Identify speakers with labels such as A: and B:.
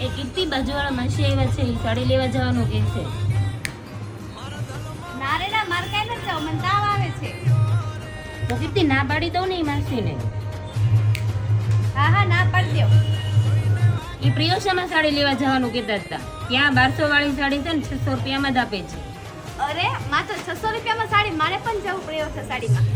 A: એ કીર્તિ બાજુવાળા માસી આવ્યા છે, એ સાડી લેવા જવાનું કે છે.
B: ના રે ના, મારે કઈ નથી જવું, મને તાવ આવે છે.
A: તો કીર્તિ ના પાડી દઉં ને એ માસીને.
B: હા હા, ના પાડી દો.
A: એ પ્રિયોશામાં સાડી લેવા જવાનું કહેતા હતા. ત્યાં 1200 વાળી સાડી છે ને 600 રૂપિયામાં જ આપે છે.
B: અરે માત્ર 600 રૂપિયામાં સાડી, મારે પણ જવું પડ્યો છે સાડીમાં.